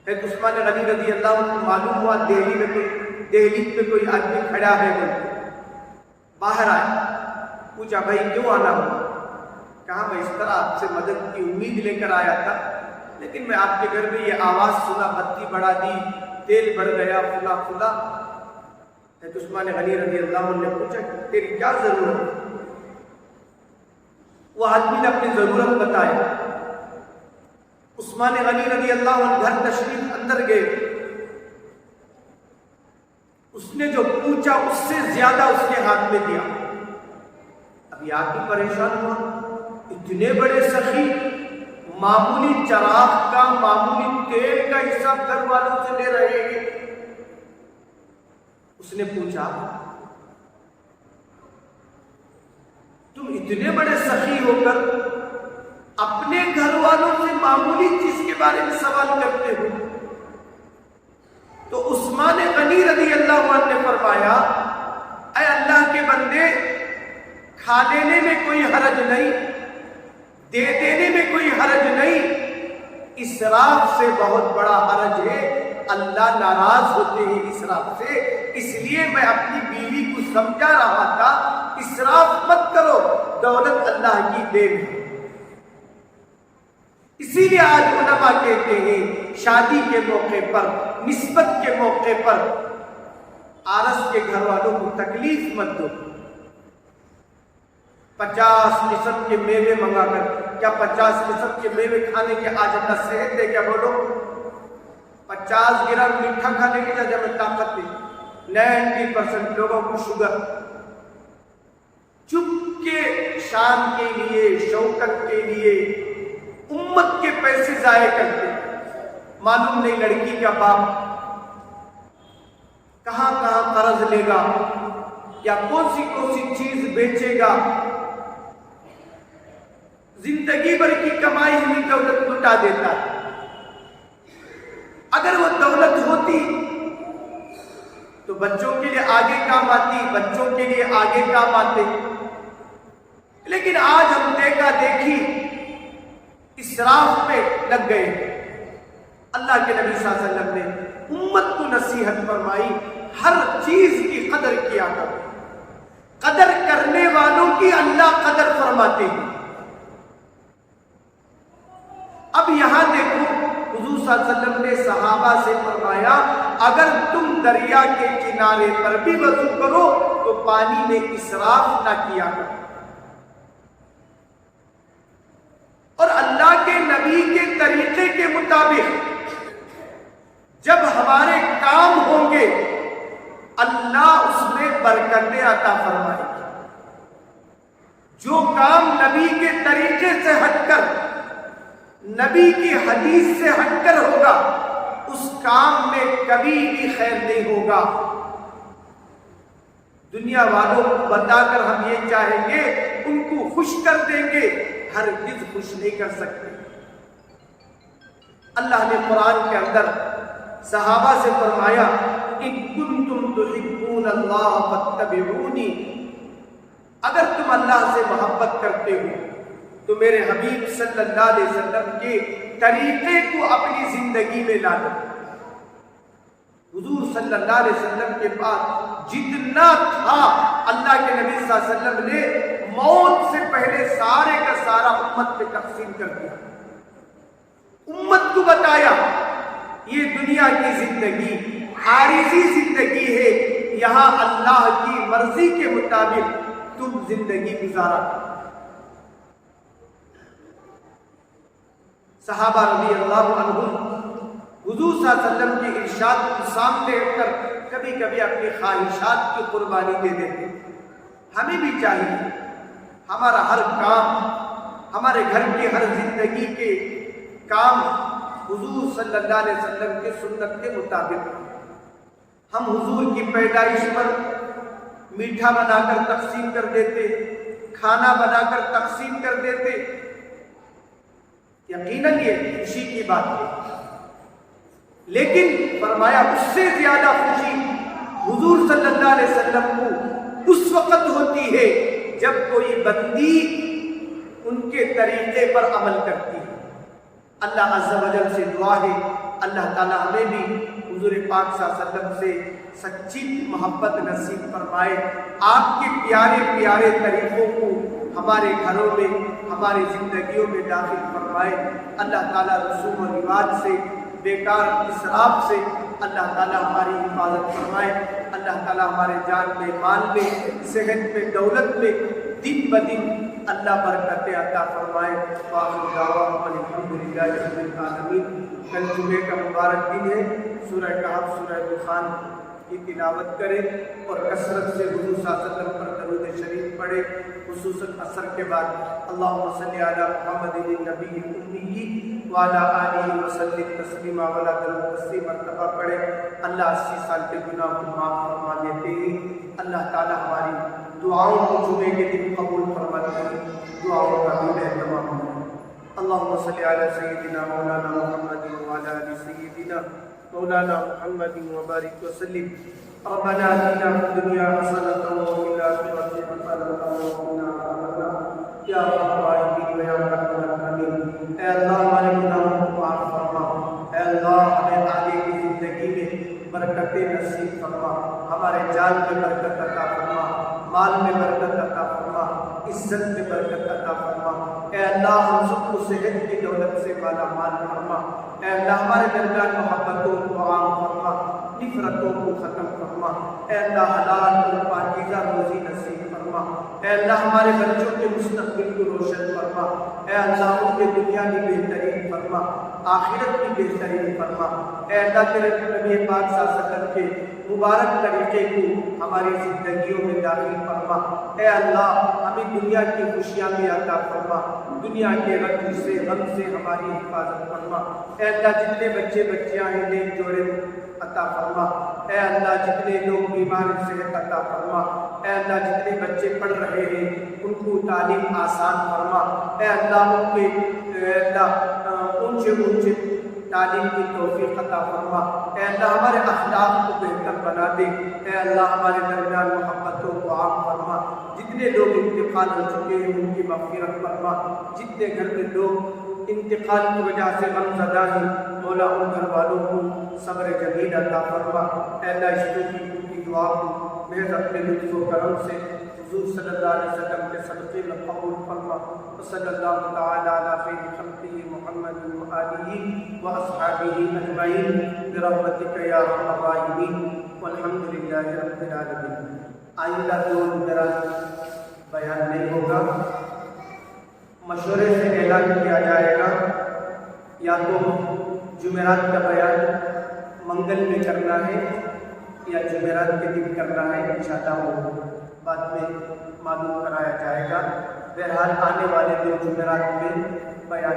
S1: عثمان غنی رضی اللہ عنہ معلوم ہوا دہلی میں کوئی آدمی کھڑا ہے باہر آئے پوچھا بھائی کیوں آنا ہوا. کہا میں اس طرح آپ سے مدد کی امید لے کر آیا تھا لیکن میں آپ کے گھر میں یہ آواز سنا بتی بڑھا دی تیل بڑھ گیا فلا فلا. عثمان غنی رضی اللہ عنہ نے پوچھا تیری کیا ضرورت ہے. وہ آدمی نے اپنی ضرورت بتائی. عثمان غنی رضی اللہ عنہ گھر تشریف اندر گئے. اس نے جو پوچھا اس سے زیادہ اس کے ہاتھ میں دیا. ابھی آدمی پریشان ہوا اتنے بڑے سخی معمولی چراغ کا معمولی تیل کا حساب گھر والوں سے لے رہے ہیں. اس نے پوچھا تم اتنے بڑے سخی ہو کر اپنے گھر والوں سے معمولی چیز کے بارے میں سوال کرتے ہو. تو عثمان غنی رضی اللہ عنہ نے فرمایا اے اللہ کے بندے کھا لینے میں کوئی حرج نہیں دے دینے میں کوئی حرج نہیں. اسراف سے بہت بڑا حرج ہے. اللہ ناراض ہوتے ہیں اسراف سے. اس لیے میں اپنی بیوی کو سمجھا رہا تھا اسراف مت کرو دولت اللہ کی دین ہے. اسی لیے آج علماء کہتے ہیں شادی کے موقع پر نسبت کے موقع پر آرس کے گھر والوں کو تکلیف مت دو. 50 قسم کے میوے منگا کر کیا 50 قسم کے میوے کھانے کے آج اللہ صحت دے کیا بولو 50 گرام میٹھا کھانے کی جگہ میں طاقت دے 90% لوگوں کو شوگر. چپ کے شان کے لیے شوکت کے لیے امت کے پیسے ضائع کرتے. معلوم نہیں لڑکی کا باپ کہاں کہاں قرض لے گا یا کون سی چیز بیچے گا. زندگی بھر کی کمائی ہوئی دولت لٹا دیتا. اگر وہ دولت ہوتی تو بچوں کے لیے آگے کام آتی بچوں کے لیے آگے کام آتے. لیکن آج ہم دیکھا دیکھی اسراف میں لگ گئے۔ اللہ کے نبی صلی اللہ علیہ وسلم نے امت کو نصیحت فرمائی، ہر چیز کی قدر کیا کرو، قدر کرنے والوں کی اللہ قدر فرماتے ہیں۔ اب یہاں دیکھو حضور صلی اللہ علیہ وسلم نے صحابہ سے فرمایا اگر تم دریا کے کنارے پر بھی وضو کرو تو پانی میں اسراف نہ کیا کرو، اور اللہ کے نبی کے طریقے کے مطابق جب ہمارے کام ہوں گے اللہ اس میں برکتیں عطا فرمائے گی۔ جو کام نبی کے طریقے سے ہٹ کر، نبی کی حدیث سے ہٹ کر ہوگا اس کام میں کبھی بھی خیر نہیں ہوگا۔ دنیا والوں کو بتا کر ہم یہ چاہیں گے ان کو خوش کر دیں گے، ہرگز خوش نہیں کر سکتے۔ اللہ نے قرآن کے اندر صحابہ سے فرمایا ان کنتم تحبون اللہ فاتبعونی، اگر تم اللہ سے محبت کرتے ہو تو میرے حبیب صلی اللہ علیہ وسلم کے طریقے کو اپنی زندگی میں لا دو۔ حضور صلی اللہ علیہ وسلم کے پاس جتنا تھا اللہ کے نبی صلی اللہ علیہ وسلم نے موت سے پہلے سارے کا سارا امت پہ تقسیم کر دیا، امت کو بتایا یہ دنیا کی زندگی عارضی زندگی ہے، یہاں اللہ کی مرضی کے مطابق تم زندگی گزارا۔ صحابہ رضی اللہ عنہم حضور صلی اللہ علیہ وسلم کے ارشاد کو سامنے رکھ کر کبھی کبھی اپنی خواہشات کی قربانی دے دیتے۔ ہمیں بھی چاہیے ہمارا ہر کام، ہمارے گھر کی ہر زندگی کے کام حضور صلی اللہ علیہ وسلم کے سنت کے مطابق۔ ہم حضور کی پیدائش پر میٹھا بنا کر تقسیم کر دیتے، کھانا بنا کر تقسیم کر دیتے، یقیناً یہ خوشی کی بات ہے، لیکن فرمایا اس سے زیادہ خوشی حضور صلی اللہ علیہ وسلم کو اس وقت ہوتی ہے جب کوئی بندی ان کے طریقے پر عمل کرتی ہے۔ اللہ عز و جل سے دعا ہے اللہ تعالیٰ ہمیں بھی حضور پاک صلی اللہ علیہ وسلم سے سچی محبت نصیب فرمائے، آپ کے پیارے پیارے طریقوں کو ہمارے گھروں میں، ہماری زندگیوں میں داخل فرمائے۔ اللہ تعالیٰ رسوم و رواج سے، بیکار اسراف سے اللہ تعالیٰ ہماری حفاظت فرمائے۔ اللہ تعالیٰ ہمارے جان میں، مال میں، صحت میں، دولت میں دن بدن اللہ برکتیں عطا فرمائے۔ وآخر دعوانا الحمدللہ رب العالمین۔ کل جمعے کا مبارک دن ہے، سورہ کہف، سورہ دخان کی تلاوت کریں اور کثرت سے حضور صلی اللہ علیہ وسلم پر درود شریف پڑھیں، خصوصاً عصر کے بعد۔ اللہم صلی علی محمد النبی الامی وعلی آلہ وسلم تسلیما ولا درود 80 مرتبہ پڑھیں۔ اللہ 80 سال کے گناہ کو معاف فرما دیتے ہیں۔ اللہ تعالی ہماری دعاؤں کو جمعے کے دن قبول فرماتے ہیں، دعاؤں کا بھی اہتمام کریں۔ اللہم صلی علی سیدنا مولانا محمد وعلی آل سیدنا مولانا محمد وبارک وسلم۔ ربنا آتنا فی الدنیا حسنۃ وفی الآخرۃ حسنۃ وقنا عذاب النار۔ یا رب العالمین و یا ارحم الراحمین، اے اللہ ہمارے گناہوں کو معاف فرما، اے اللہ ہمیں آگے کی زندگی میں برکتیں نصیب فرما، ہمارے جان میں برکت عطا فرما، مال میں برکت عطا فرما، عزت میں برکت عطا فرما۔ اے اللہ ہم سب کو صحت کی دولت سے مالا مال فرما۔ اے اللہ ہمارے درمیان محبتوں کو عام فرما، نفرتوں کو ختم فرما۔ اے اللہ حلال اور پاکیزہ روزی نصیب فرما۔ اے اللہ ہمارے بچوں کے مستقبل کو روشن فرما۔ اے اللہ ان کے دنیا کی بہترین فرما، آخرت کی بہترین فرما۔ اے اللہ تیرے نبی پاک صلی اللہ علیہ وسلم کے مبارک طریقے کو ہماری زندگیوں میں داخل فرما۔ اے اللہ ہمیں دنیا کی خوشیاں بھی عطا فرما، دنیا کے رنج سے، غم سے ہماری حفاظت فرما۔ اے اللہ جتنے بچے بچیاں ہیں نیک جوڑے عطا فرما۔ اے اللہ جتنے لوگ بیمار ہیں صحت عطا فرما۔ اے اللہ جتنے بچے پڑھ رہے ہیں ان کو تعلیم آسان فرما۔ اے اللہ ان کے اے اللہ اونچے اونچے تعلیم کی توفیق عطا فرما۔ اے اللہ ہمارے اخلاق کو بہتر بنا دے۔ اے اللہ ہمارے درمیان محبتوں کو عام فرما۔ جتنے لوگ انتقال ہو چکے ہیں ان کی مغفرت فرما، جتنے گھر میں لوگ انتقال کی وجہ سے غم زدہ ہیں، مولا ان گھر والوں کو صبر جمیل عطا فرما۔ اے اللہ اس کی دعا کو محض اپنے لطف و کرم سے حضور صلی اللہ علیہ وسلم کے صدقے میں قبول فرما۔ صلی اللہ تعالی علی خیر خلقہ محمد و آلہ و اصحابہ اجمعین برحمتک یا ارحم الراحمین والحمد للہ رب العالمین۔ آئندہ دور میرا بیان نہیں ہوگا، مشورے سے اعلان کیا جائے گا، یا تو جمعرات کا بیان منگل میں کرنا ہے یا جمعرات کے دن کرنا ہے، انشاءاللہ وہ بعد میں معلوم کرایا جائے گا۔ بہرحال آنے والے دن جمعرات میں بیان